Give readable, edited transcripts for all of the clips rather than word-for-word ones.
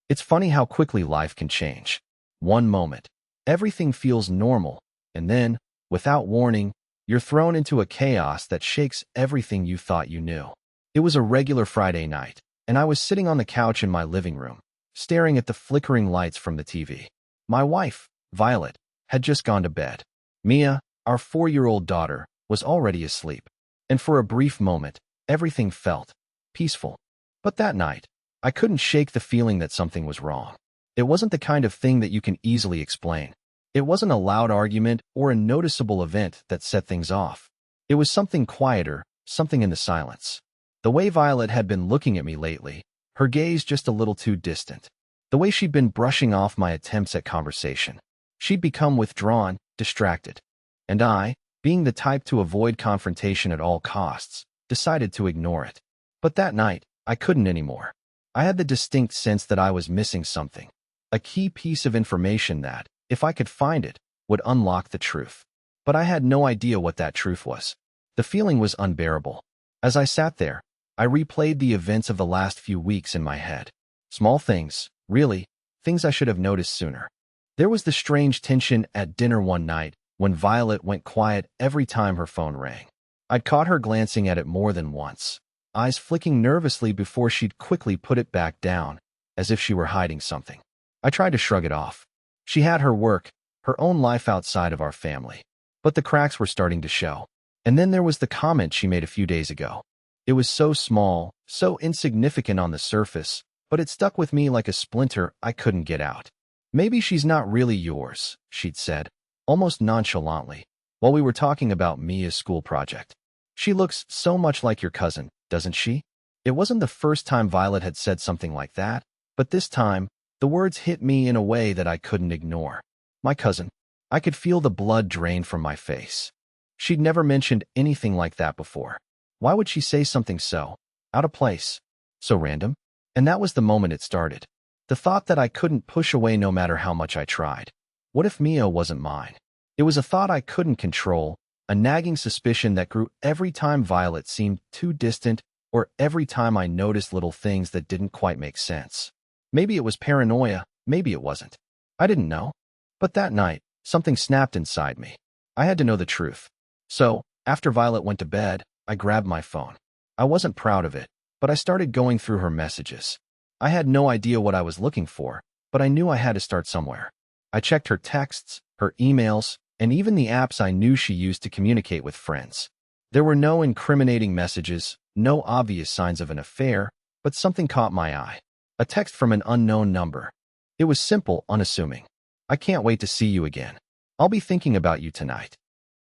It's funny how quickly life can change. One moment, everything feels normal, and then, without warning, you're thrown into a chaos that shakes everything you thought you knew. It was a regular Friday night, and I was sitting on the couch in my living room, staring at the flickering lights from the TV. My wife, Violet, had just gone to bed. Mia, our 4-year-old daughter, was already asleep. And for a brief moment, everything felt peaceful. But that night, I couldn't shake the feeling that something was wrong. It wasn't the kind of thing that you can easily explain. It wasn't a loud argument or a noticeable event that set things off. It was something quieter, something in the silence. The way Violet had been looking at me lately, her gaze just a little too distant. The way she'd been brushing off my attempts at conversation. She'd become withdrawn, distracted. And I, being the type to avoid confrontation at all costs, decided to ignore it. But that night, I couldn't anymore. I had the distinct sense that I was missing something. A key piece of information that, if I could find it, would unlock the truth. But I had no idea what that truth was. The feeling was unbearable. As I sat there, I replayed the events of the last few weeks in my head. Small things, really, things I should have noticed sooner. There was the strange tension at dinner one night when Violet went quiet every time her phone rang. I'd caught her glancing at it more than once, eyes flicking nervously before she'd quickly put it back down, as if she were hiding something. I tried to shrug it off. She had her work, her own life outside of our family. But the cracks were starting to show. And then there was the comment she made a few days ago. It was so small, so insignificant on the surface, but it stuck with me like a splinter I couldn't get out. "Maybe she's not really yours," she'd said, almost nonchalantly, while we were talking about Mia's school project. "She looks so much like your cousin, doesn't she?" It wasn't the first time Violet had said something like that, but this time, the words hit me in a way that I couldn't ignore. My cousin. I could feel the blood drain from my face. She'd never mentioned anything like that before. Why would she say something so out of place, so random? And that was the moment it started. The thought that I couldn't push away no matter how much I tried. What if Mia wasn't mine? It was a thought I couldn't control, a nagging suspicion that grew every time Violet seemed too distant or every time I noticed little things that didn't quite make sense. Maybe it was paranoia, maybe it wasn't. I didn't know. But that night, something snapped inside me. I had to know the truth. So, after Violet went to bed, I grabbed my phone. I wasn't proud of it, but I started going through her messages. I had no idea what I was looking for, but I knew I had to start somewhere. I checked her texts, her emails, and even the apps I knew she used to communicate with friends. There were no incriminating messages, no obvious signs of an affair, but something caught my eye. A text from an unknown number. It was simple, unassuming. "I can't wait to see you again. I'll be thinking about you tonight."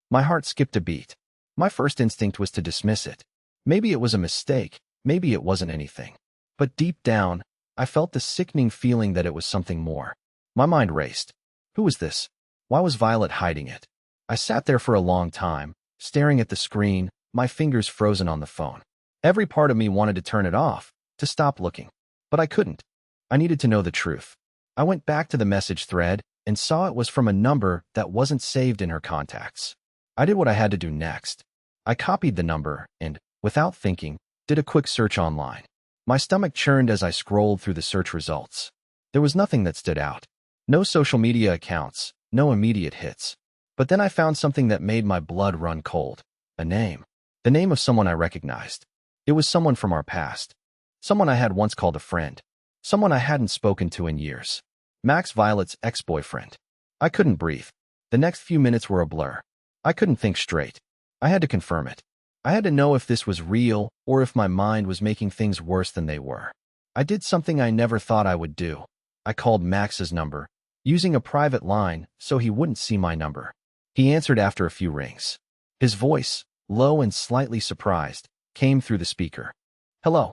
My heart skipped a beat. My first instinct was to dismiss it. Maybe it was a mistake, maybe it wasn't anything. But deep down, I felt the sickening feeling that it was something more. My mind raced. Who was this? Why was Violet hiding it? I sat there for a long time, staring at the screen, my fingers frozen on the phone. Every part of me wanted to turn it off, to stop looking. But I couldn't. I needed to know the truth. I went back to the message thread and saw it was from a number that wasn't saved in her contacts. I did what I had to do next. I copied the number and, without thinking, did a quick search online. My stomach churned as I scrolled through the search results. There was nothing that stood out. No social media accounts, no immediate hits. But then I found something that made my blood run cold. A name. The name of someone I recognized. It was someone from our past. Someone I had once called a friend. Someone I hadn't spoken to in years. Max, Violet's ex-boyfriend. I couldn't breathe. The next few minutes were a blur. I couldn't think straight. I had to confirm it. I had to know if this was real or if my mind was making things worse than they were. I did something I never thought I would do. I called Max's number, using a private line so he wouldn't see my number. He answered after a few rings. His voice, low and slightly surprised, came through the speaker. "Hello."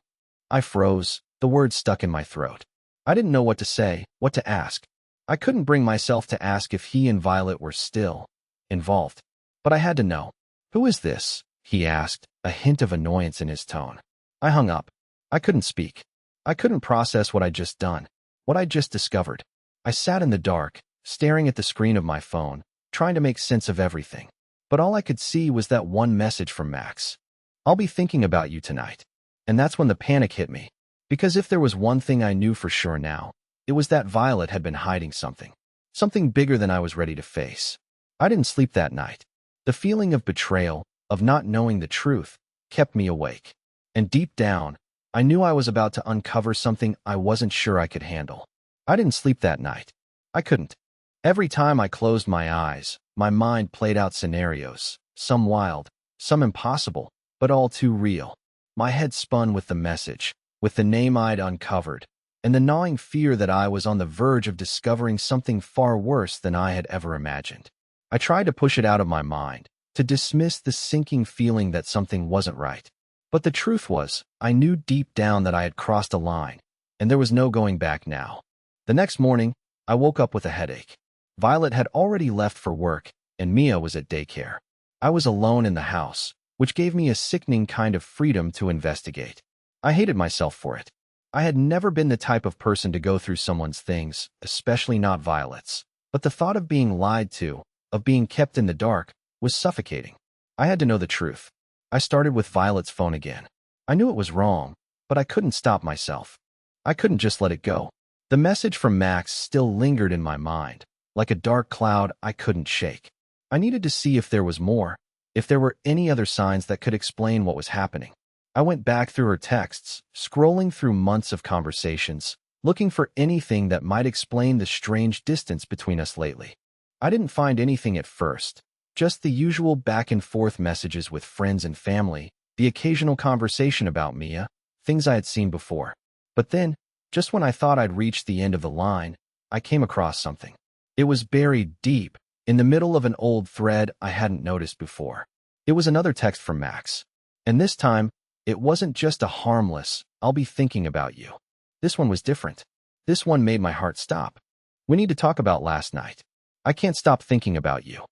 I froze, the words stuck in my throat. I didn't know what to say, what to ask. I couldn't bring myself to ask if he and Violet were still involved. But I had to know. "Who is this?" he asked, a hint of annoyance in his tone. I hung up. I couldn't speak. I couldn't process what I'd just done, what I'd just discovered. I sat in the dark, staring at the screen of my phone, trying to make sense of everything. But all I could see was that one message from Max. "I'll be thinking about you tonight." And that's when the panic hit me. Because if there was one thing I knew for sure now, It was that Violet had been hiding something. Something bigger than I was ready to face. I didn't sleep that night. The feeling of betrayal, of not knowing the truth, kept me awake. And deep down, I knew I was about to uncover something I wasn't sure I could handle. I didn't sleep that night. I couldn't. Every time I closed my eyes, my mind played out scenarios, some wild, some impossible, but all too real. My head spun with the message, with the name I'd uncovered, and the gnawing fear that I was on the verge of discovering something far worse than I had ever imagined. I tried to push it out of my mind, to dismiss the sinking feeling that something wasn't right. But the truth was, I knew deep down that I had crossed a line, and there was no going back now. The next morning, I woke up with a headache. Violet had already left for work, and Mia was at daycare. I was alone in the house, which gave me a sickening kind of freedom to investigate. I hated myself for it. I had never been the type of person to go through someone's things, especially not Violet's. But the thought of being lied to, of being kept in the dark, was suffocating. I had to know the truth. I started with Violet's phone again. I knew it was wrong, but I couldn't stop myself. I couldn't just let it go. The message from Max still lingered in my mind, like a dark cloud I couldn't shake. I needed to see if there was more, if there were any other signs that could explain what was happening. I went back through her texts, scrolling through months of conversations, looking for anything that might explain the strange distance between us lately. I didn't find anything at first, just the usual back-and-forth messages with friends and family, the occasional conversation about Mia, things I had seen before. But then, just when I thought I'd reached the end of the line, I came across something. It was buried deep, in the middle of an old thread I hadn't noticed before. It was another text from Max. And this time, it wasn't just a harmless, "I'll be thinking about you." This one was different. This one made my heart stop. "We need to talk about last night. I can't stop thinking about you."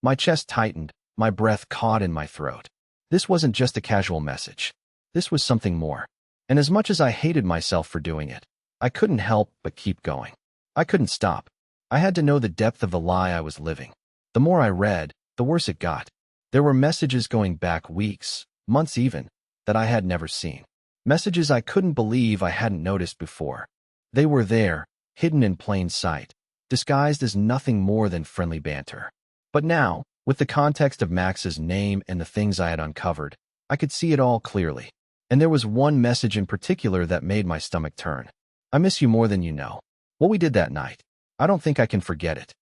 My chest tightened, my breath caught in my throat. This wasn't just a casual message. This was something more. And as much as I hated myself for doing it, I couldn't help but keep going. I couldn't stop. I had to know the depth of the lie I was living. The more I read, the worse it got. There were messages going back weeks, months even, that I had never seen. Messages I couldn't believe I hadn't noticed before. They were there, hidden in plain sight, disguised as nothing more than friendly banter. But now, with the context of Max's name and the things I had uncovered, I could see it all clearly. And there was one message in particular that made my stomach turn. "I miss you more than you know. What we did that night. I don't think I can forget it."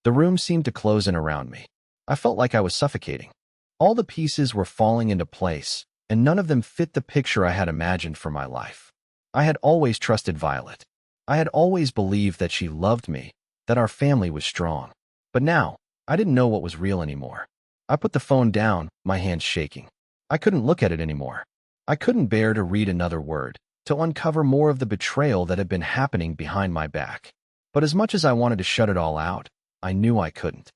The room seemed to close in around me. I felt like I was suffocating. All the pieces were falling into place, and none of them fit the picture I had imagined for my life. I had always trusted Violet. I had always believed that she loved me, that our family was strong. But now, I didn't know what was real anymore. I put the phone down, my hands shaking. I couldn't look at it anymore. I couldn't bear to read another word, to uncover more of the betrayal that had been happening behind my back. But as much as I wanted to shut it all out, I knew I couldn't.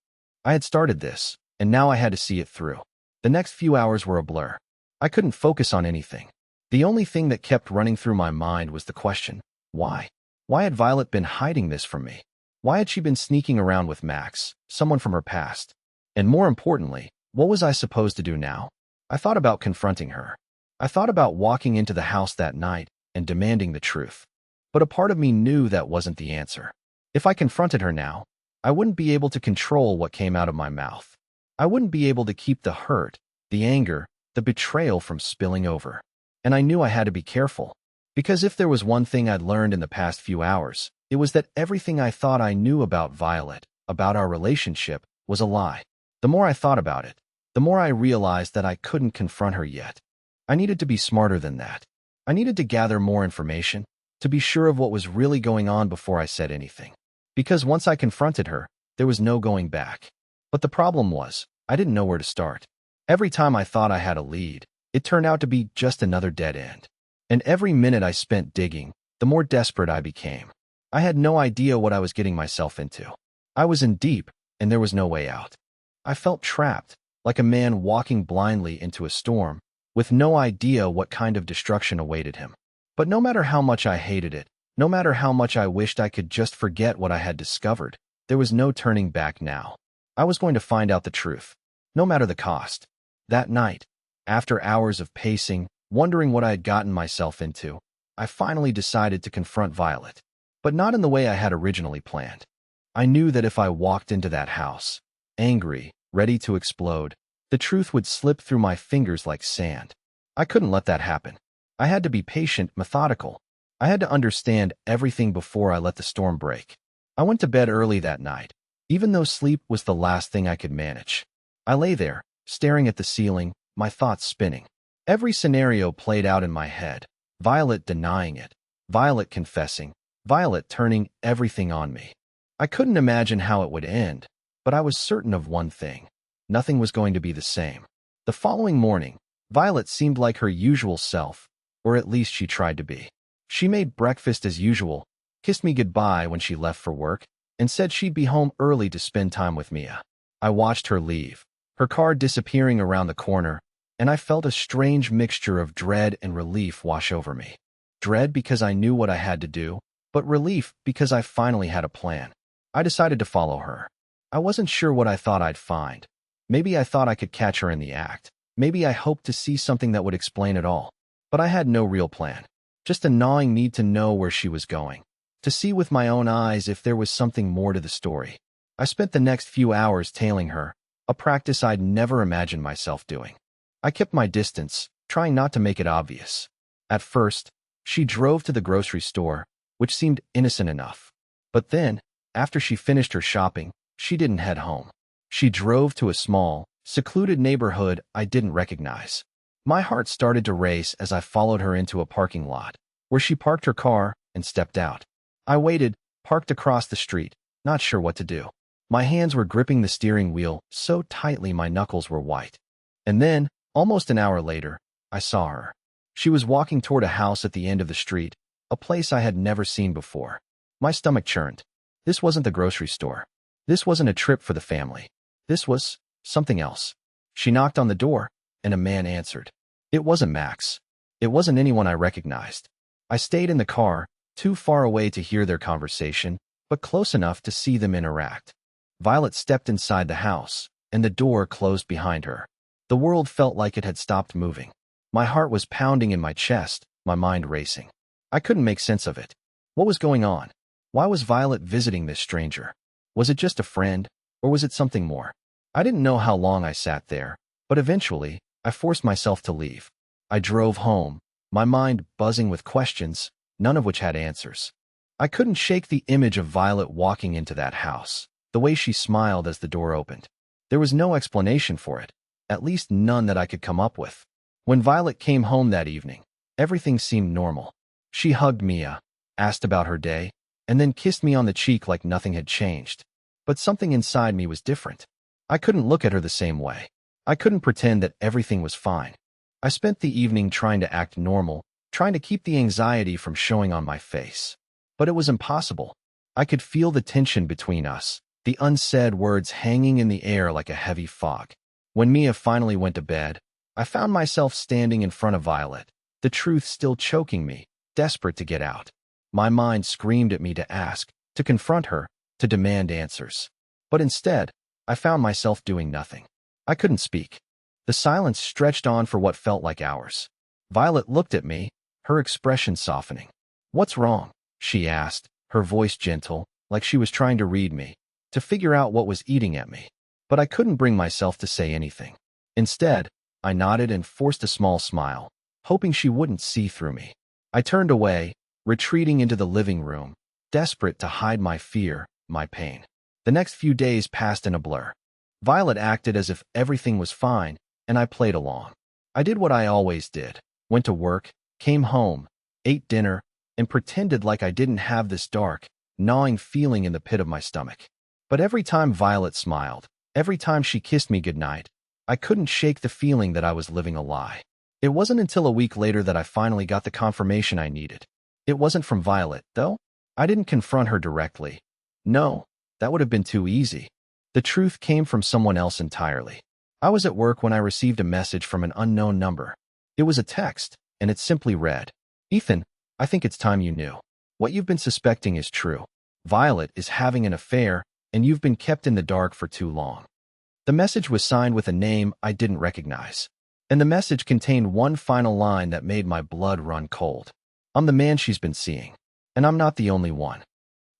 I had started this, and now I had to see it through. The next few hours were a blur. I couldn't focus on anything. The only thing that kept running through my mind was the question, why? Why had Violet been hiding this from me? Why had she been sneaking around with Max, someone from her past? And more importantly, what was I supposed to do now? I thought about confronting her. I thought about walking into the house that night and demanding the truth. But a part of me knew that wasn't the answer. If I confronted her now, I wouldn't be able to control what came out of my mouth. I wouldn't be able to keep the hurt, the anger, the betrayal from spilling over. And I knew I had to be careful. Because if there was one thing I'd learned in the past few hours, it was that everything I thought I knew about Violet, about our relationship, was a lie. The more I thought about it, the more I realized that I couldn't confront her yet. I needed to be smarter than that. I needed to gather more information, to be sure of what was really going on before I said anything. Because once I confronted her, there was no going back. But the problem was, I didn't know where to start. Every time I thought I had a lead, it turned out to be just another dead end. And every minute I spent digging, the more desperate I became. I had no idea what I was getting myself into. I was in deep, and there was no way out. I felt trapped, like a man walking blindly into a storm, with no idea what kind of destruction awaited him. But no matter how much I hated it, no matter how much I wished I could just forget what I had discovered, there was no turning back now. I was going to find out the truth, no matter the cost. That night, after hours of pacing, wondering what I had gotten myself into, I finally decided to confront Violet. but not in the way I had originally planned. I knew that if I walked into that house, angry, ready to explode, the truth would slip through my fingers like sand. I couldn't let that happen. I had to be patient, methodical. I had to understand everything before I let the storm break. I went to bed early that night, even though sleep was the last thing I could manage. I lay there, staring at the ceiling, my thoughts spinning. Every scenario played out in my head. Violet denying it, Violet confessing, Violet turning everything on me. I couldn't imagine how it would end, but I was certain of one thing. Nothing was going to be the same. The following morning, Violet seemed like her usual self, or at least she tried to be. She made breakfast as usual, kissed me goodbye when she left for work, and said she'd be home early to spend time with Mia. I watched her leave, her car disappearing around the corner, and I felt a strange mixture of dread and relief wash over me. Dread because I knew what I had to do, but relief because I finally had a plan. I decided to follow her. I wasn't sure what I thought I'd find. Maybe I thought I could catch her in the act. Maybe I hoped to see something that would explain it all. But I had no real plan. Just a gnawing need to know where she was going. To see with my own eyes if there was something more to the story. I spent the next few hours tailing her, a practice I'd never imagined myself doing. I kept my distance, trying not to make it obvious. At first, she drove to the grocery store, which seemed innocent enough. But then, after she finished her shopping, she didn't head home. She drove to a small, secluded neighborhood I didn't recognize. My heart started to race as I followed her into a parking lot, where she parked her car and stepped out. I waited, parked across the street, not sure what to do. My hands were gripping the steering wheel so tightly my knuckles were white. And then, almost an hour later, I saw her. She was walking toward a house at the end of the street, a place I had never seen before. My stomach churned. This wasn't the grocery store. This wasn't a trip for the family. This was something else. She knocked on the door, and a man answered. It wasn't Max. It wasn't anyone I recognized. I stayed in the car, too far away to hear their conversation, but close enough to see them interact. Violet stepped inside the house, and the door closed behind her. The world felt like it had stopped moving. My heart was pounding in my chest, my mind racing. I couldn't make sense of it. What was going on? Why was Violet visiting this stranger? Was it just a friend, or was it something more? I didn't know how long I sat there, but eventually, I forced myself to leave. I drove home, my mind buzzing with questions, none of which had answers. I couldn't shake the image of Violet walking into that house, the way she smiled as the door opened. There was no explanation for it, at least none that I could come up with. When Violet came home that evening, everything seemed normal. She hugged Mia, asked about her day, and then kissed me on the cheek like nothing had changed. But something inside me was different. I couldn't look at her the same way. I couldn't pretend that everything was fine. I spent the evening trying to act normal, trying to keep the anxiety from showing on my face. But it was impossible. I could feel the tension between us, the unsaid words hanging in the air like a heavy fog. When Mia finally went to bed, I found myself standing in front of Violet, the truth still choking me, desperate to get out. My mind screamed at me to ask, to confront her, to demand answers. But instead, I found myself doing nothing. I couldn't speak. The silence stretched on for what felt like hours. Violet looked at me, her expression softening. "What's wrong?" she asked, her voice gentle, like she was trying to read me, to figure out what was eating at me. But I couldn't bring myself to say anything. Instead, I nodded and forced a small smile, hoping she wouldn't see through me. I turned away, retreating into the living room, desperate to hide my fear, my pain. The next few days passed in a blur. Violet acted as if everything was fine, and I played along. I did what I always did, went to work, came home, ate dinner, and pretended like I didn't have this dark, gnawing feeling in the pit of my stomach. But every time Violet smiled, every time she kissed me goodnight, I couldn't shake the feeling that I was living a lie. It wasn't until a week later that I finally got the confirmation I needed. It wasn't from Violet, though. I didn't confront her directly. No, that would have been too easy. The truth came from someone else entirely. I was at work when I received a message from an unknown number. It was a text, and it simply read, "Ethan, I think it's time you knew. What you've been suspecting is true. Violet is having an affair, and you've been kept in the dark for too long." The message was signed with a name I didn't recognize. And the message contained one final line that made my blood run cold. "I'm the man she's been seeing. And I'm not the only one."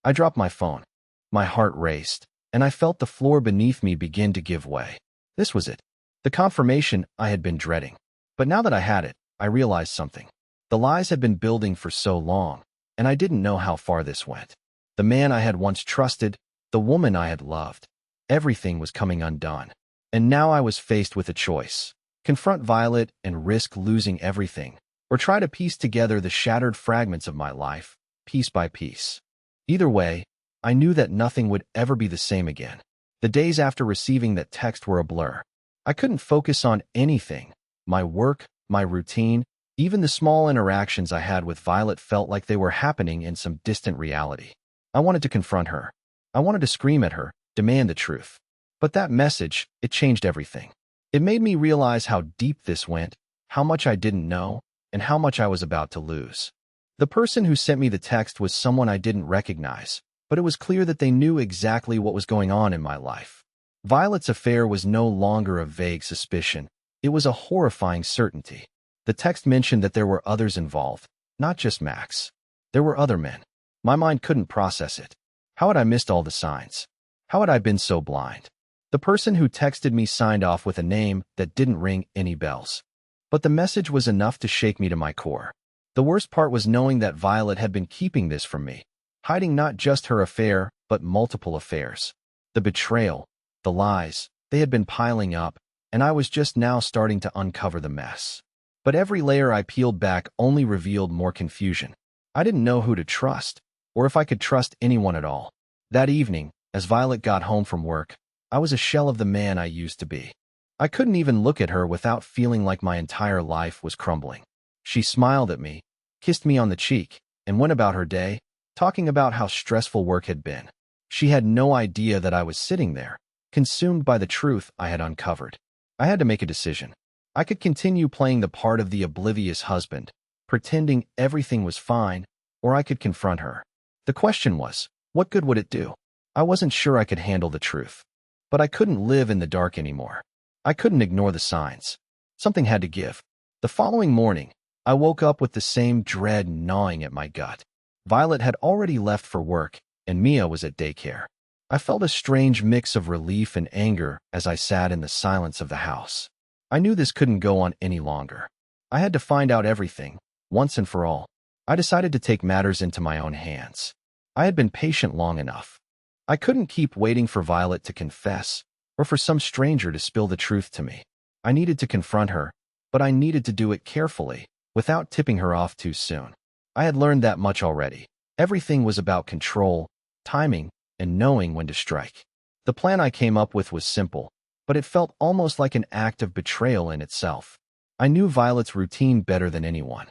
I dropped my phone. My heart raced, and I felt the floor beneath me begin to give way. This was it. The confirmation I had been dreading. But now that I had it, I realized something. The lies had been building for so long, and I didn't know how far this went. The man I had once trusted, the woman I had loved, everything was coming undone. And now I was faced with a choice. Confront Violet and risk losing everything, or try to piece together the shattered fragments of my life, piece by piece. Either way, I knew that nothing would ever be the same again. The days after receiving that text were a blur. I couldn't focus on anything. My work, my routine, even the small interactions I had with Violet felt like they were happening in some distant reality. I wanted to confront her. I wanted to scream at her, demand the truth. But that message, it changed everything. It made me realize how deep this went, how much I didn't know, and how much I was about to lose. The person who sent me the text was someone I didn't recognize, but it was clear that they knew exactly what was going on in my life. Violet's affair was no longer a vague suspicion. It was a horrifying certainty. The text mentioned that there were others involved, not just Max. There were other men. My mind couldn't process it. How had I missed all the signs? How had I been so blind? The person who texted me signed off with a name that didn't ring any bells. But the message was enough to shake me to my core. The worst part was knowing that Violet had been keeping this from me, hiding not just her affair, but multiple affairs. The betrayal, the lies, they had been piling up, and I was just now starting to uncover the mess. But every layer I peeled back only revealed more confusion. I didn't know who to trust, or if I could trust anyone at all. That evening, as Violet got home from work, I was a shell of the man I used to be. I couldn't even look at her without feeling like my entire life was crumbling. She smiled at me, kissed me on the cheek, and went about her day, talking about how stressful work had been. She had no idea that I was sitting there, consumed by the truth I had uncovered. I had to make a decision. I could continue playing the part of the oblivious husband, pretending everything was fine, or I could confront her. The question was, what good would it do? I wasn't sure I could handle the truth. But I couldn't live in the dark anymore. I couldn't ignore the signs. Something had to give. The following morning, I woke up with the same dread gnawing at my gut. Violet had already left for work, and Mia was at daycare. I felt a strange mix of relief and anger as I sat in the silence of the house. I knew this couldn't go on any longer. I had to find out everything, once and for all. I decided to take matters into my own hands. I had been patient long enough. I couldn't keep waiting for Violet to confess, or for some stranger to spill the truth to me. I needed to confront her, but I needed to do it carefully, without tipping her off too soon. I had learned that much already. Everything was about control, timing, and knowing when to strike. The plan I came up with was simple, but it felt almost like an act of betrayal in itself. I knew Violet's routine better than anyone.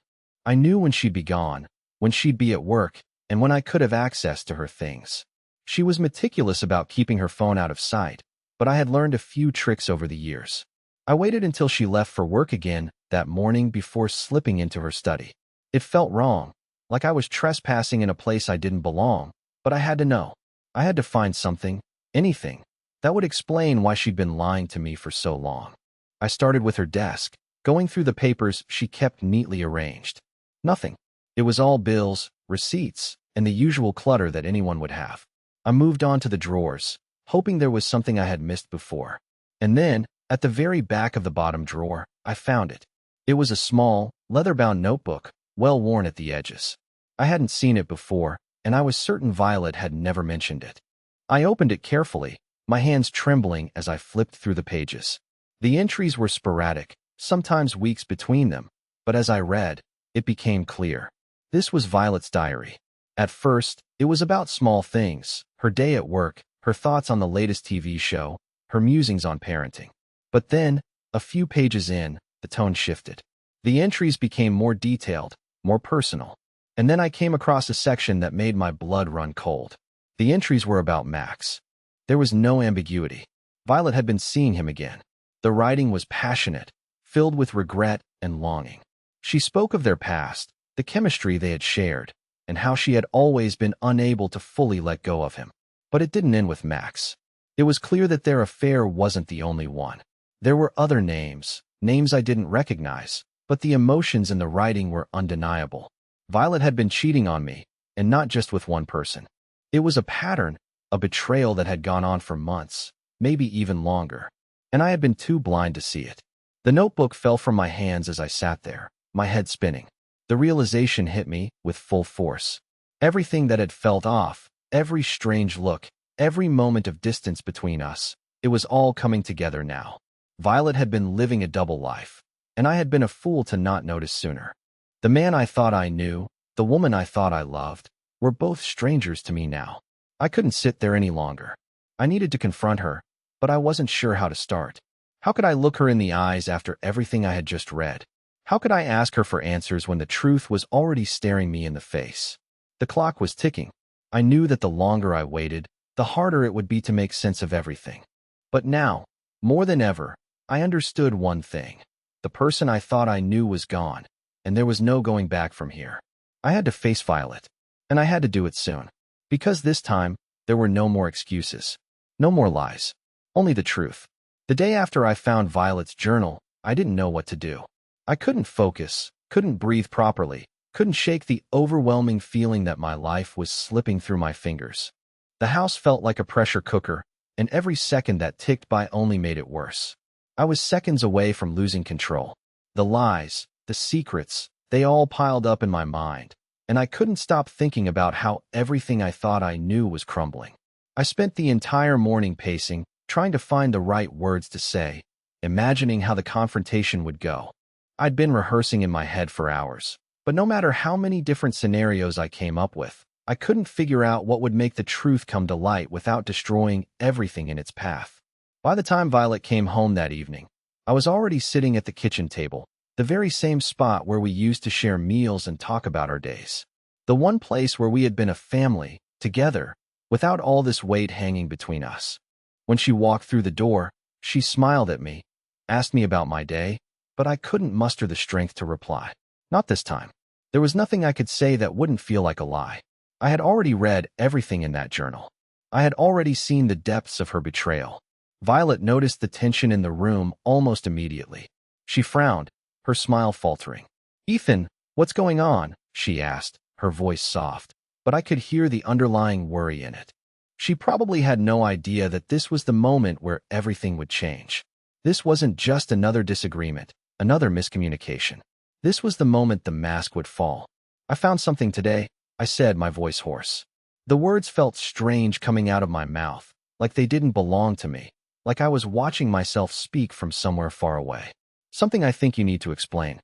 I knew when she'd be gone, when she'd be at work, and when I could have access to her things. She was meticulous about keeping her phone out of sight, but I had learned a few tricks over the years. I waited until she left for work again that morning before slipping into her study. It felt wrong, like I was trespassing in a place I didn't belong, but I had to know. I had to find something, anything, that would explain why she'd been lying to me for so long. I started with her desk, going through the papers she kept neatly arranged. Nothing. It was all bills, receipts, and the usual clutter that anyone would have. I moved on to the drawers, hoping there was something I had missed before. And then, at the very back of the bottom drawer, I found it. It was a small, leather-bound notebook, well worn at the edges. I hadn't seen it before, and I was certain Violet had never mentioned it. I opened it carefully, my hands trembling as I flipped through the pages. The entries were sporadic, sometimes weeks between them, but as I read, it became clear. This was Violet's diary. At first, it was about small things, her day at work, her thoughts on the latest TV show, her musings on parenting. But then, a few pages in, the tone shifted. The entries became more detailed, more personal. And then I came across a section that made my blood run cold. The entries were about Max. There was no ambiguity. Violet had been seeing him again. The writing was passionate, filled with regret and longing. She spoke of their past, the chemistry they had shared, and how she had always been unable to fully let go of him. But it didn't end with Max. It was clear that their affair wasn't the only one. There were other names, names I didn't recognize, but the emotions in the writing were undeniable. Violet had been cheating on me, and not just with one person. It was a pattern, a betrayal that had gone on for months, maybe even longer, and I had been too blind to see it. The notebook fell from my hands as I sat there, my head spinning. The realization hit me with full force. Everything that had felt off, every strange look, every moment of distance between us, it was all coming together now. Violet had been living a double life, and I had been a fool to not notice sooner. The man I thought I knew, the woman I thought I loved, were both strangers to me now. I couldn't sit there any longer. I needed to confront her, but I wasn't sure how to start. How could I look her in the eyes after everything I had just read? How could I ask her for answers when the truth was already staring me in the face? The clock was ticking. I knew that the longer I waited, the harder it would be to make sense of everything. But now, more than ever, I understood one thing. The person I thought I knew was gone, and there was no going back from here. I had to face Violet, and I had to do it soon. Because this time, there were no more excuses. No more lies. Only the truth. The day after I found Violet's journal, I didn't know what to do. I couldn't focus, couldn't breathe properly, couldn't shake the overwhelming feeling that my life was slipping through my fingers. The house felt like a pressure cooker, and every second that ticked by only made it worse. I was seconds away from losing control. The lies, the secrets, they all piled up in my mind, and I couldn't stop thinking about how everything I thought I knew was crumbling. I spent the entire morning pacing, trying to find the right words to say, imagining how the confrontation would go. I'd been rehearsing in my head for hours, but no matter how many different scenarios I came up with, I couldn't figure out what would make the truth come to light without destroying everything in its path. By the time Violet came home that evening, I was already sitting at the kitchen table, the very same spot where we used to share meals and talk about our days. The one place where we had been a family, together, without all this weight hanging between us. When she walked through the door, she smiled at me, asked me about my day, but I couldn't muster the strength to reply. Not this time. There was nothing I could say that wouldn't feel like a lie. I had already read everything in that journal. I had already seen the depths of her betrayal. Violet noticed the tension in the room almost immediately. She frowned, her smile faltering. "Ethan, what's going on?" she asked, her voice soft, but I could hear the underlying worry in it. She probably had no idea that this was the moment where everything would change. This wasn't just another disagreement, another miscommunication. This was the moment the mask would fall. "I found something today," I said, my voice hoarse. The words felt strange coming out of my mouth, like they didn't belong to me, like I was watching myself speak from somewhere far away. "Something I think you need to explain."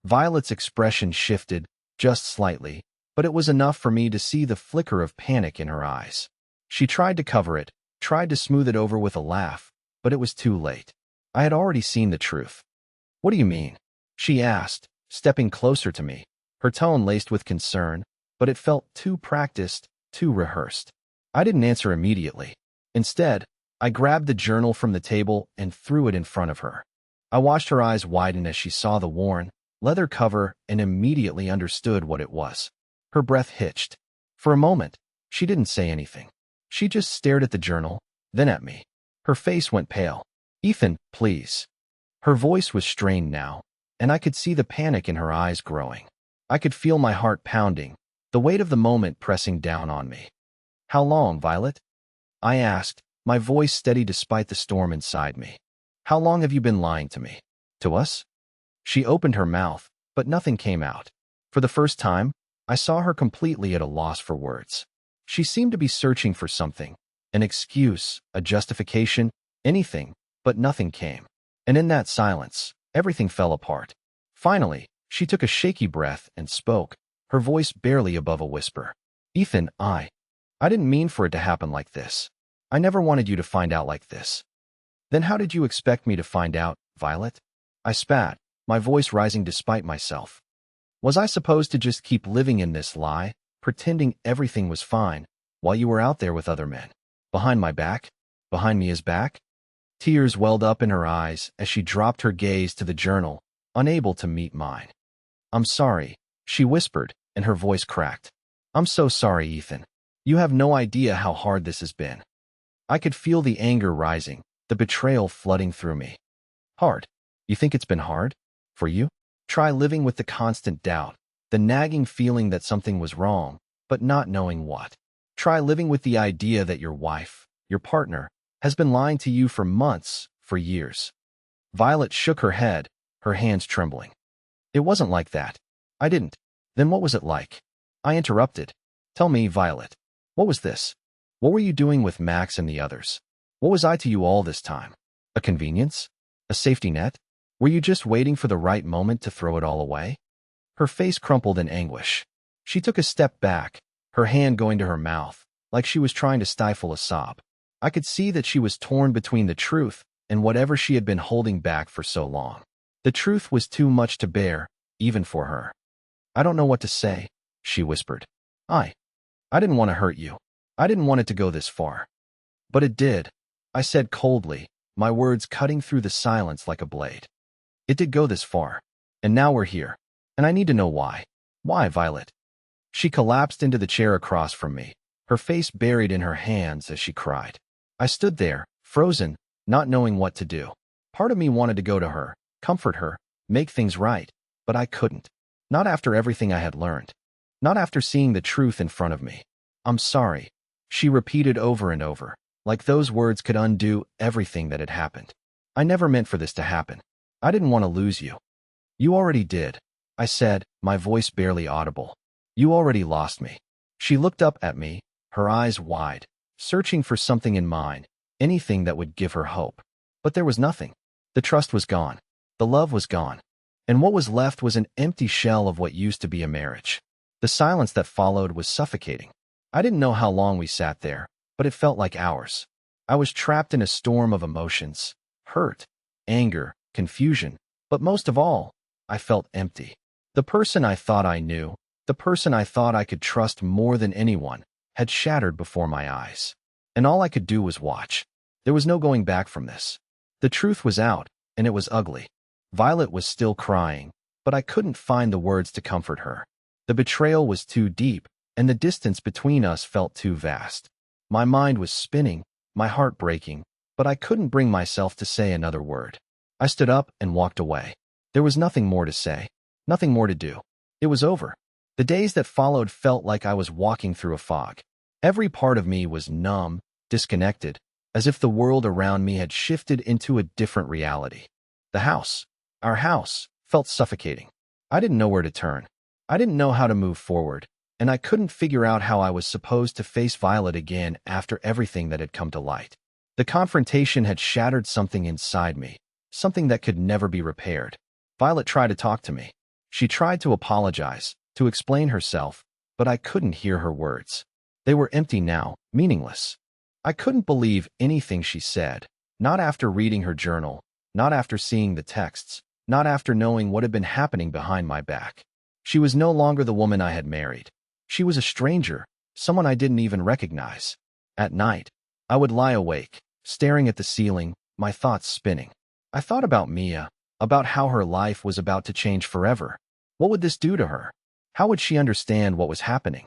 Violet's expression shifted, just slightly, but it was enough for me to see the flicker of panic in her eyes. She tried to cover it, tried to smooth it over with a laugh, but it was too late. I had already seen the truth. "What do you mean?" she asked, stepping closer to me, her tone laced with concern, but it felt too practiced, too rehearsed. I didn't answer immediately. Instead, I grabbed the journal from the table and threw it in front of her. I watched her eyes widen as she saw the worn, leather cover and immediately understood what it was. Her breath hitched. For a moment, she didn't say anything. She just stared at the journal, then at me. Her face went pale. "Ethan, please." Her voice was strained now, and I could see the panic in her eyes growing. I could feel my heart pounding, the weight of the moment pressing down on me. "How long, Violet?" I asked, my voice steady despite the storm inside me. "How long have you been lying to me? To us?" She opened her mouth, but nothing came out. For the first time, I saw her completely at a loss for words. She seemed to be searching for something, an excuse, a justification, anything, but nothing came. And in that silence, everything fell apart. Finally, she took a shaky breath and spoke, her voice barely above a whisper. "Ethan, I didn't mean for it to happen like this. I never wanted you to find out like this." "Then how did you expect me to find out, Violet?" I spat, my voice rising despite myself. Was I supposed to just keep living in this lie, pretending everything was fine, while you were out there with other men? Behind my back? Behind Mia's back? Tears welled up in her eyes as she dropped her gaze to the journal, unable to meet mine. "I'm sorry," she whispered, and her voice cracked. "I'm so sorry, Ethan. You have no idea how hard this has been." I could feel the anger rising, the betrayal flooding through me. "Hard? You think it's been hard? For you? Try living with the constant doubt, the nagging feeling that something was wrong, but not knowing what. Try living with the idea that your wife, your partner, has been lying to you for months, for years. Violet shook her head, her hands trembling. It wasn't like that. I didn't. Then what was it like? I interrupted. Tell me, Violet. What was this? What were you doing with Max and the others? What was I to you all this time? A convenience? A safety net? Were you just waiting for the right moment to throw it all away? Her face crumpled in anguish. She took a step back, her hand going to her mouth, like she was trying to stifle a sob. I could see that she was torn between the truth and whatever she had been holding back for so long. The truth was too much to bear, even for her. I don't know what to say, she whispered. I didn't want to hurt you. I didn't want it to go this far. But it did, I said coldly, my words cutting through the silence like a blade. It did go this far. And now we're here. And I need to know why. Why, Violet? She collapsed into the chair across from me, her face buried in her hands as she cried. I stood there, frozen, not knowing what to do. Part of me wanted to go to her, comfort her, make things right, but I couldn't. Not after everything I had learned. Not after seeing the truth in front of me. I'm sorry, she repeated over and over, like those words could undo everything that had happened. I never meant for this to happen. I didn't want to lose you. You already did, I said, my voice barely audible. You already lost me. She looked up at me, her eyes wide, searching for something in mine, anything that would give her hope. But there was nothing. The trust was gone. The love was gone. And what was left was an empty shell of what used to be a marriage. The silence that followed was suffocating. I didn't know how long we sat there, but it felt like hours. I was trapped in a storm of emotions, hurt, anger, confusion, but most of all, I felt empty. The person I thought I knew, the person I thought I could trust more than anyone, had shattered before my eyes. And all I could do was watch. There was no going back from this. The truth was out, and it was ugly. Violet was still crying, but I couldn't find the words to comfort her. The betrayal was too deep, and the distance between us felt too vast. My mind was spinning, my heart breaking, but I couldn't bring myself to say another word. I stood up and walked away. There was nothing more to say, nothing more to do. It was over. The days that followed felt like I was walking through a fog. Every part of me was numb, disconnected, as if the world around me had shifted into a different reality. The house, our house, felt suffocating. I didn't know where to turn. I didn't know how to move forward, and I couldn't figure out how I was supposed to face Violet again after everything that had come to light. The confrontation had shattered something inside me, something that could never be repaired. Violet tried to talk to me. She tried to apologize, to explain herself, but I couldn't hear her words. They were empty now, meaningless. I couldn't believe anything she said, not after reading her journal, not after seeing the texts, not after knowing what had been happening behind my back. She was no longer the woman I had married. She was a stranger, someone I didn't even recognize. At night, I would lie awake, staring at the ceiling, my thoughts spinning. I thought about Mia, about how her life was about to change forever. What would this do to her? How would she understand what was happening?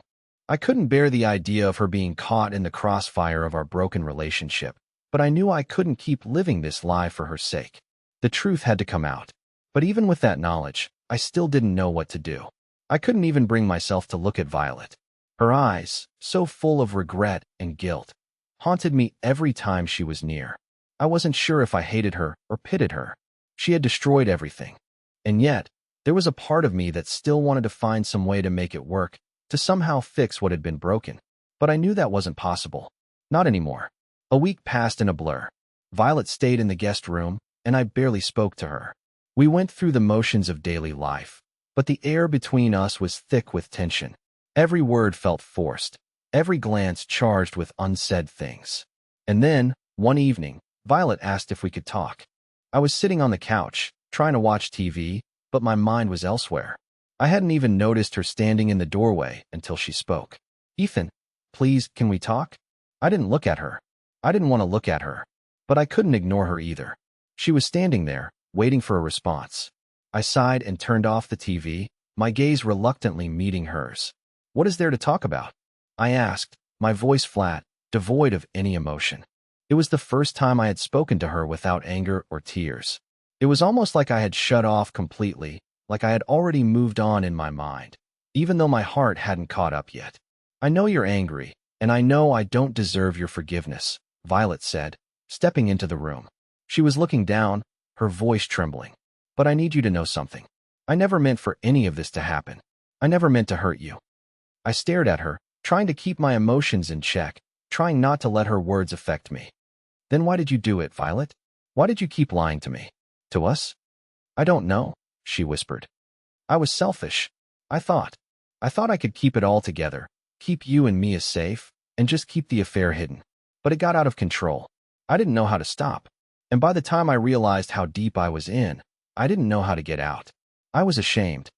I couldn't bear the idea of her being caught in the crossfire of our broken relationship, but I knew I couldn't keep living this lie for her sake. The truth had to come out. But even with that knowledge, I still didn't know what to do. I couldn't even bring myself to look at Violet. Her eyes, so full of regret and guilt, haunted me every time she was near. I wasn't sure if I hated her or pitied her. She had destroyed everything. And yet, there was a part of me that still wanted to find some way to make it work, to somehow fix what had been broken. But I knew that wasn't possible. Not anymore. A week passed in a blur. Violet stayed in the guest room, and I barely spoke to her. We went through the motions of daily life, but the air between us was thick with tension. Every word felt forced, every glance charged with unsaid things. And then, one evening, Violet asked if we could talk. I was sitting on the couch, trying to watch TV, but my mind was elsewhere. I hadn't even noticed her standing in the doorway until she spoke. Ethan, please, can we talk? I didn't look at her. I didn't want to look at her, but I couldn't ignore her either. She was standing there, waiting for a response. I sighed and turned off the TV, my gaze reluctantly meeting hers. What is there to talk about? I asked, my voice flat, devoid of any emotion. It was the first time I had spoken to her without anger or tears. It was almost like I had shut off completely, like I had already moved on in my mind, even though my heart hadn't caught up yet. I know you're angry, And I know I don't deserve your forgiveness, Violet said, stepping into the room. She was looking down, her voice trembling. But I need you to know something. I never meant for any of this to happen. I never meant to hurt you. I stared at her, trying to keep my emotions in check, trying not to let her words affect me. Then why did you do it, Violet? Why did you keep lying to me? To us? I don't know, she whispered. I was selfish. I thought I could keep it all together, keep you and Mia safe, and just keep the affair hidden. But it got out of control. I didn't know how to stop. And by the time I realized how deep I was in, I didn't know how to get out. I was ashamed.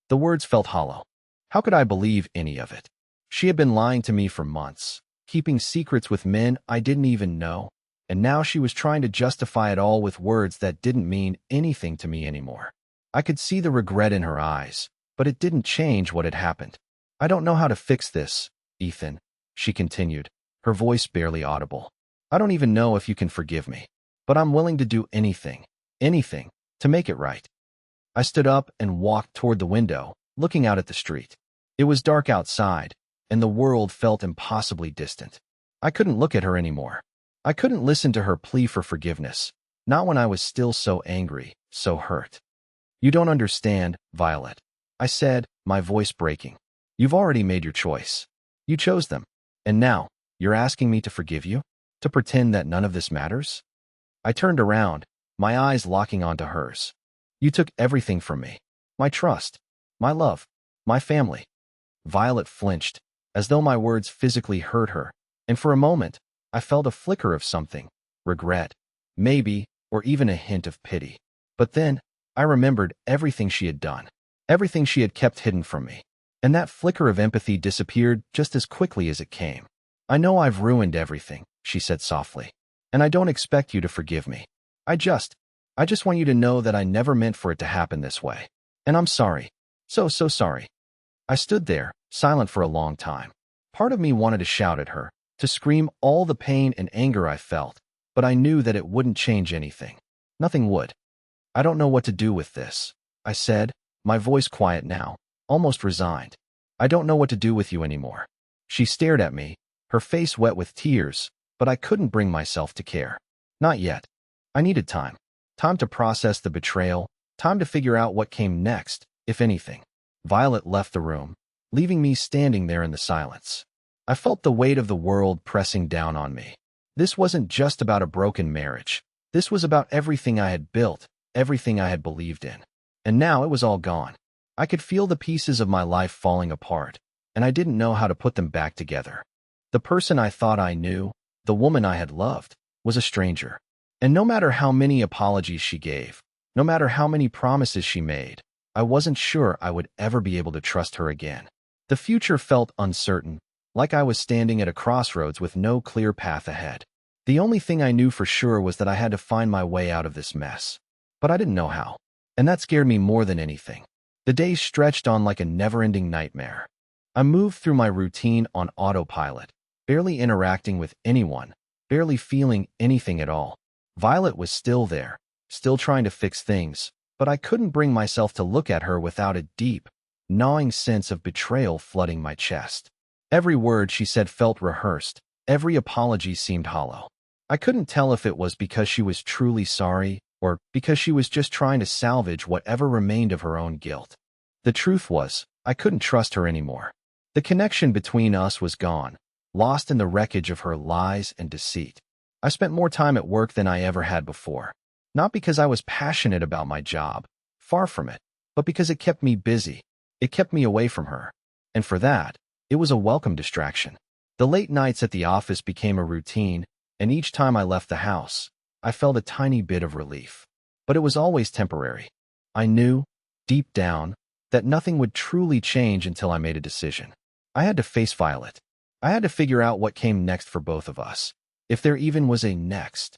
The words felt hollow. How could I believe any of it? She had been lying to me for months, keeping secrets with men I didn't even know, and now she was trying to justify it all with words that didn't mean anything to me anymore. I could see the regret in her eyes, but it didn't change what had happened. I don't know how to fix this, Ethan, she continued, her voice barely audible. I don't even know if you can forgive me, but I'm willing to do anything, to make it right. I stood up and walked toward the window, looking out at the street. It was dark outside, and the world felt impossibly distant. I couldn't look at her anymore. I couldn't listen to her plea for forgiveness, not when I was still so angry, so hurt. You don't understand, Violet, I said, my voice breaking. You've already made your choice. You chose them. And now, you're asking me to forgive you? To pretend that none of this matters? I turned around, my eyes locking onto hers. You took everything from me. My trust, my love, my family. Violet flinched, as though my words physically hurt her, and for a moment, I felt a flicker of something, regret, maybe, or even a hint of pity. But then, I remembered everything she had done, everything she had kept hidden from me, and that flicker of empathy disappeared just as quickly as it came. I know I've ruined everything, she said softly, and I don't expect you to forgive me. I just want you to know that I never meant for it to happen this way. And I'm sorry. So sorry. I stood there, silent for a long time. Part of me wanted to shout at her, to scream all the pain and anger I felt, but I knew that it wouldn't change anything. Nothing would. I don't know what to do with this, I said, my voice quiet now, almost resigned. I don't know what to do with you anymore. She stared at me, her face wet with tears, but I couldn't bring myself to care. Not yet. I needed time. Time to process the betrayal, time to figure out what came next, if anything. Violet left the room, leaving me standing there in the silence. I felt the weight of the world pressing down on me. This wasn't just about a broken marriage. This was about everything I had built, everything I had believed in. And now it was all gone. I could feel the pieces of my life falling apart, and I didn't know how to put them back together. The person I thought I knew, the woman I had loved, was a stranger. And no matter how many apologies she gave, no matter how many promises she made, I wasn't sure I would ever be able to trust her again. The future felt uncertain, like I was standing at a crossroads with no clear path ahead. The only thing I knew for sure was that I had to find my way out of this mess. But I didn't know how. And that scared me more than anything. The days stretched on like a never-ending nightmare. I moved through my routine on autopilot, barely interacting with anyone, barely feeling anything at all. Violet was still there, still trying to fix things, but I couldn't bring myself to look at her without a deep, gnawing sense of betrayal flooding my chest. Every word she said felt rehearsed, every apology seemed hollow. I couldn't tell if it was because she was truly sorry or because she was just trying to salvage whatever remained of her own guilt. The truth was, I couldn't trust her anymore. The connection between us was gone, lost in the wreckage of her lies and deceit. I spent more time at work than I ever had before. Not because I was passionate about my job, far from it, but because it kept me busy. It kept me away from her. And for that, it was a welcome distraction. The late nights at the office became a routine, and each time I left the house, I felt a tiny bit of relief. But it was always temporary. I knew, deep down, that nothing would truly change until I made a decision. I had to face Violet. I had to figure out what came next for both of us, if there even was a next.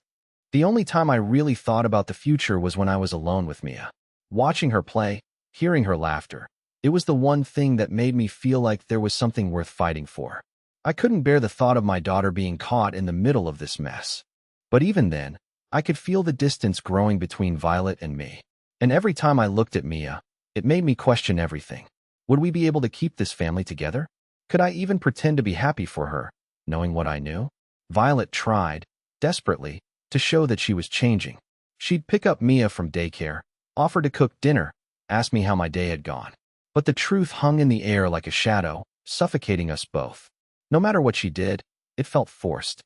The only time I really thought about the future was when I was alone with Mia. Watching her play, hearing her laughter, it was the one thing that made me feel like there was something worth fighting for. I couldn't bear the thought of my daughter being caught in the middle of this mess. But even then, I could feel the distance growing between Violet and me. And every time I looked at Mia, it made me question everything. Would we be able to keep this family together? Could I even pretend to be happy for her, knowing what I knew? Violet tried, desperately, to show that she was changing. She'd pick up Mia from daycare, offer to cook dinner, ask me how my day had gone. But the truth hung in the air like a shadow, suffocating us both. No matter what she did, it felt forced.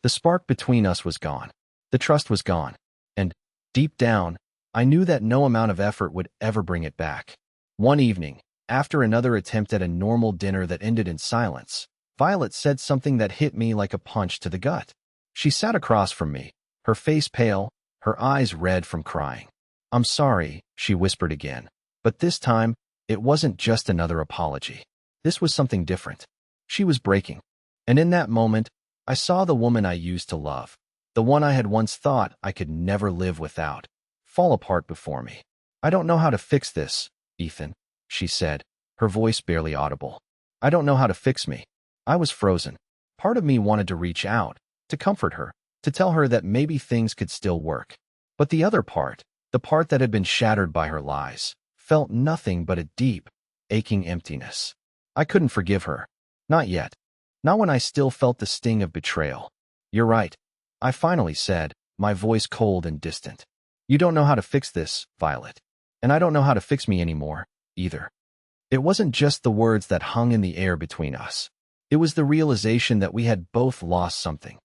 The spark between us was gone. The trust was gone. And, deep down, I knew that no amount of effort would ever bring it back. One evening, after another attempt at a normal dinner that ended in silence, Violet said something that hit me like a punch to the gut. She sat across from me, her face pale, her eyes red from crying. "I'm sorry," she whispered again. But this time, it wasn't just another apology. This was something different. She was breaking. And in that moment, I saw the woman I used to love, the one I had once thought I could never live without, fall apart before me. "I don't know how to fix this, Ethan," she said, her voice barely audible. "I don't know how to fix me." I was frozen. Part of me wanted to reach out, to comfort her, to tell her that maybe things could still work. But the other part, the part that had been shattered by her lies, felt nothing but a deep, aching emptiness. I couldn't forgive her. Not yet. Not when I still felt the sting of betrayal. "You're right," I finally said, my voice cold and distant. "You don't know how to fix this, Violet. And I don't know how to fix me anymore, either." It wasn't just the words that hung in the air between us. It was the realization that we had both lost something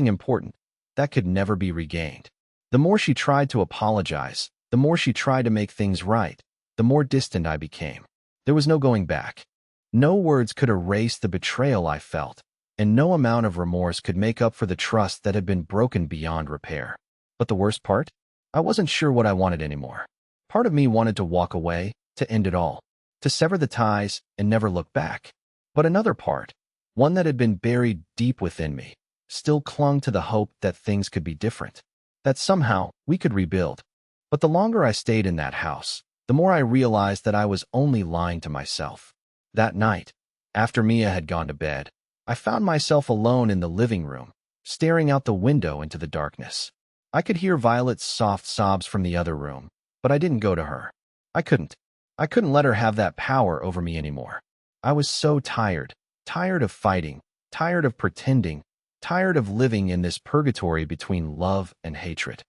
important, that could never be regained. The more she tried to apologize, the more she tried to make things right, the more distant I became. There was no going back. No words could erase the betrayal I felt, and no amount of remorse could make up for the trust that had been broken beyond repair. But the worst part? I wasn't sure what I wanted anymore. Part of me wanted to walk away, to end it all, to sever the ties and never look back. But another part, one that had been buried deep within me, still clung to the hope that things could be different, that somehow we could rebuild. But the longer I stayed in that house, the more I realized that I was only lying to myself. That night, after Mia had gone to bed, I found myself alone in the living room, staring out the window into the darkness. I could hear Violet's soft sobs from the other room, but I didn't go to her. I couldn't. I couldn't let her have that power over me anymore. I was so tired of fighting, tired of pretending, tired of living in this purgatory between love and hatred.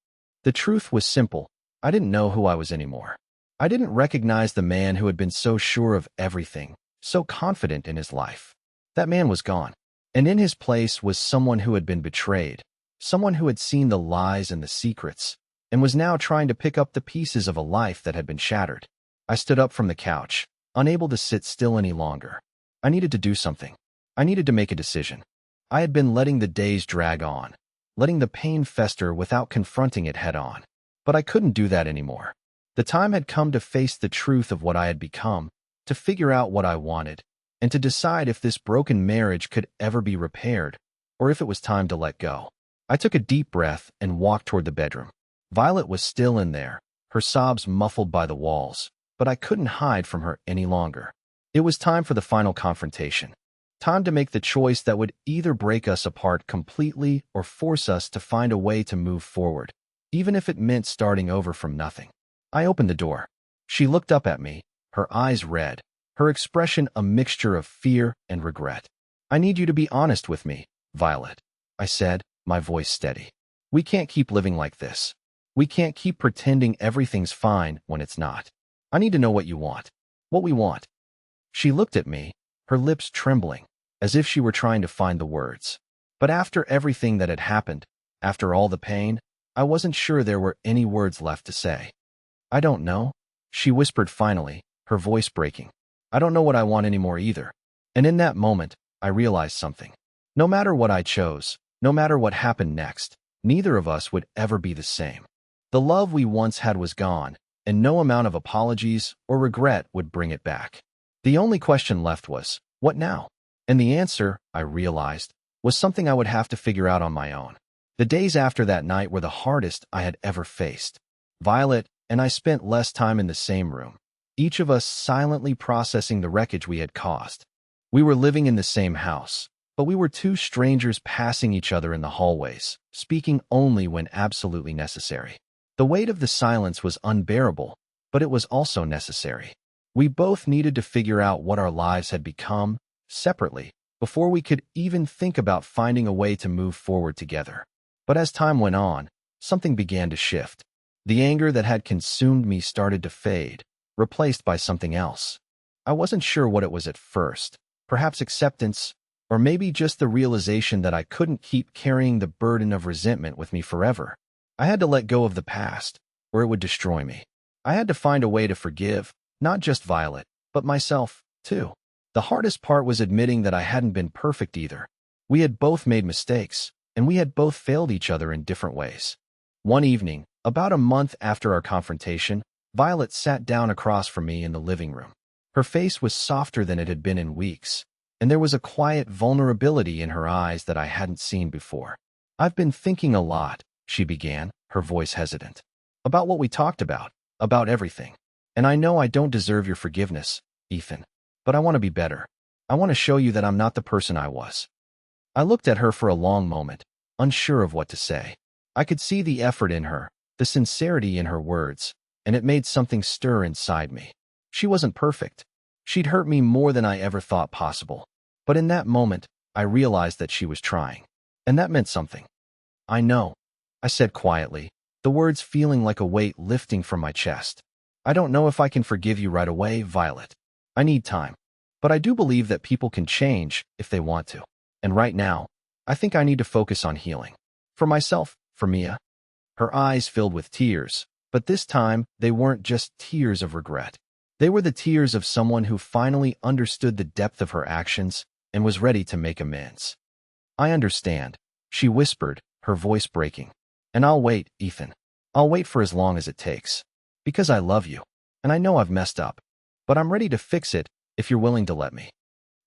The truth was simple. I didn't know who I was anymore. I didn't recognize the man who had been so sure of everything, so confident in his life. That man was gone, and in his place was someone who had been betrayed, someone who had seen the lies and the secrets, and was now trying to pick up the pieces of a life that had been shattered. I stood up from the couch, unable to sit still any longer. I needed to do something. I needed to make a decision. I had been letting the days drag on, letting the pain fester without confronting it head-on. But I couldn't do that anymore. The time had come to face the truth of what I had become, to figure out what I wanted, and to decide if this broken marriage could ever be repaired, or if it was time to let go. I took a deep breath and walked toward the bedroom. Violet was still in there, her sobs muffled by the walls, but I couldn't hide from her any longer. It was time for the final confrontation. Time to make the choice that would either break us apart completely or force us to find a way to move forward, even if it meant starting over from nothing. I opened the door. She looked up at me, her eyes red, her expression a mixture of fear and regret. "I need you to be honest with me, Violet," I said, my voice steady. "We can't keep living like this. We can't keep pretending everything's fine when it's not. I need to know what you want, what we want." She looked at me, her lips trembling, as if she were trying to find the words. But after everything that had happened, after all the pain, I wasn't sure there were any words left to say. "I don't know," she whispered finally, her voice breaking. "I don't know what I want anymore either." And in that moment, I realized something. No matter what I chose, no matter what happened next, neither of us would ever be the same. The love we once had was gone, and no amount of apologies or regret would bring it back. The only question left was, what now? And the answer, I realized, was something I would have to figure out on my own. The days after that night were the hardest I had ever faced. Violet and I spent less time in the same room, each of us silently processing the wreckage we had caused. We were living in the same house, but we were two strangers passing each other in the hallways, speaking only when absolutely necessary. The weight of the silence was unbearable, but it was also necessary. We both needed to figure out what our lives had become, separately, before we could even think about finding a way to move forward together. But as time went on, something began to shift. The anger that had consumed me started to fade, replaced by something else. I wasn't sure what it was at first, perhaps acceptance, or maybe just the realization that I couldn't keep carrying the burden of resentment with me forever. I had to let go of the past, or it would destroy me. I had to find a way to forgive, not just Violet, but myself, too. The hardest part was admitting that I hadn't been perfect either. We had both made mistakes, and we had both failed each other in different ways. One evening, about a month after our confrontation, Violet sat down across from me in the living room. Her face was softer than it had been in weeks, and there was a quiet vulnerability in her eyes that I hadn't seen before. "I've been thinking a lot," she began, her voice hesitant, "about what we talked about everything. And I know I don't deserve your forgiveness, Ethan. But I want to be better. I want to show you that I'm not the person I was." I looked at her for a long moment, unsure of what to say. I could see the effort in her, the sincerity in her words, and it made something stir inside me. She wasn't perfect. She'd hurt me more than I ever thought possible. But in that moment, I realized that she was trying. And that meant something. "I know," I said quietly, the words feeling like a weight lifting from my chest. "I don't know if I can forgive you right away, Violet. I need time. But I do believe that people can change if they want to. And right now, I think I need to focus on healing. For myself, for Mia." Her eyes filled with tears, but this time they weren't just tears of regret. They were the tears of someone who finally understood the depth of her actions and was ready to make amends. "I understand," she whispered, her voice breaking. "And I'll wait, Ethan. I'll wait for as long as it takes. Because I love you, and I know I've messed up. But I'm ready to fix it if you're willing to let me."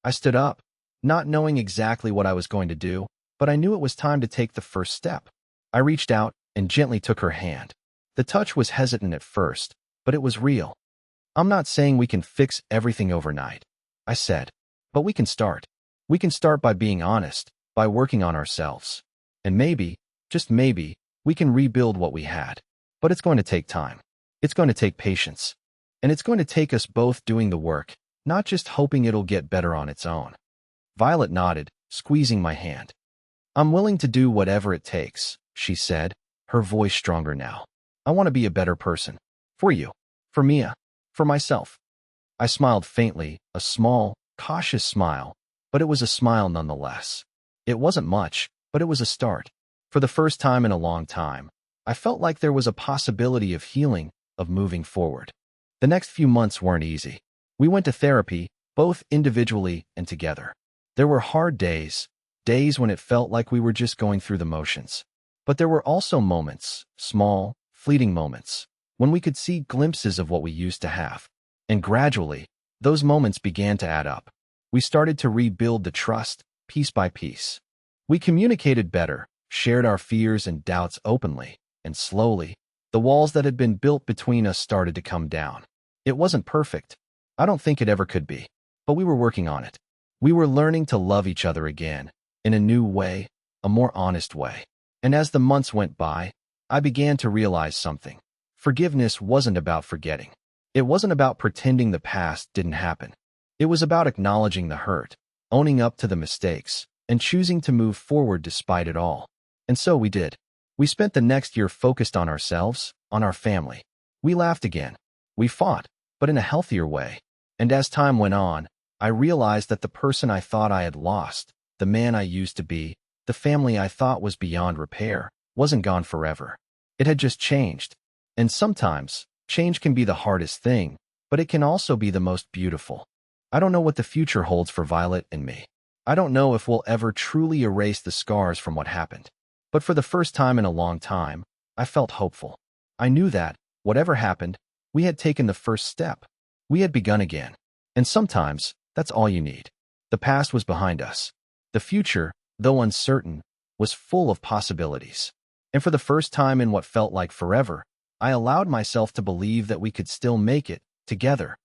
I stood up, not knowing exactly what I was going to do, but I knew it was time to take the first step. I reached out and gently took her hand. The touch was hesitant at first, but it was real. "I'm not saying we can fix everything overnight," I said, "but we can start. We can start by being honest, by working on ourselves. And maybe, just maybe, we can rebuild what we had. But it's going to take time. It's going to take patience. And it's going to take us both doing the work, not just hoping it'll get better on its own." Violet nodded, squeezing my hand. "I'm willing to do whatever it takes," she said, her voice stronger now. "I want to be a better person. For you. For Mia. For myself." I smiled faintly, a small, cautious smile, but it was a smile nonetheless. It wasn't much, but it was a start. For the first time in a long time, I felt like there was a possibility of healing, of moving forward. The next few months weren't easy. We went to therapy, both individually and together. There were hard days, days when it felt like we were just going through the motions. But there were also moments, small, fleeting moments, when we could see glimpses of what we used to have. And gradually, those moments began to add up. We started to rebuild the trust, piece by piece. We communicated better, shared our fears and doubts openly, and slowly, the walls that had been built between us started to come down. It wasn't perfect. I don't think it ever could be. But we were working on it. We were learning to love each other again, in a new way, a more honest way. And as the months went by, I began to realize something. Forgiveness wasn't about forgetting. It wasn't about pretending the past didn't happen. It was about acknowledging the hurt, owning up to the mistakes, and choosing to move forward despite it all. And so we did. We spent the next year focused on ourselves, on our family. We laughed again. We fought, but in a healthier way. And as time went on, I realized that the person I thought I had lost, the man I used to be, the family I thought was beyond repair, wasn't gone forever. It had just changed. And sometimes, change can be the hardest thing, but it can also be the most beautiful. I don't know what the future holds for Violet and me. I don't know if we'll ever truly erase the scars from what happened. But for the first time in a long time, I felt hopeful. I knew that, whatever happened, we had taken the first step. We had begun again. And sometimes, that's all you need. The past was behind us. The future, though uncertain, was full of possibilities. And for the first time in what felt like forever, I allowed myself to believe that we could still make it, together,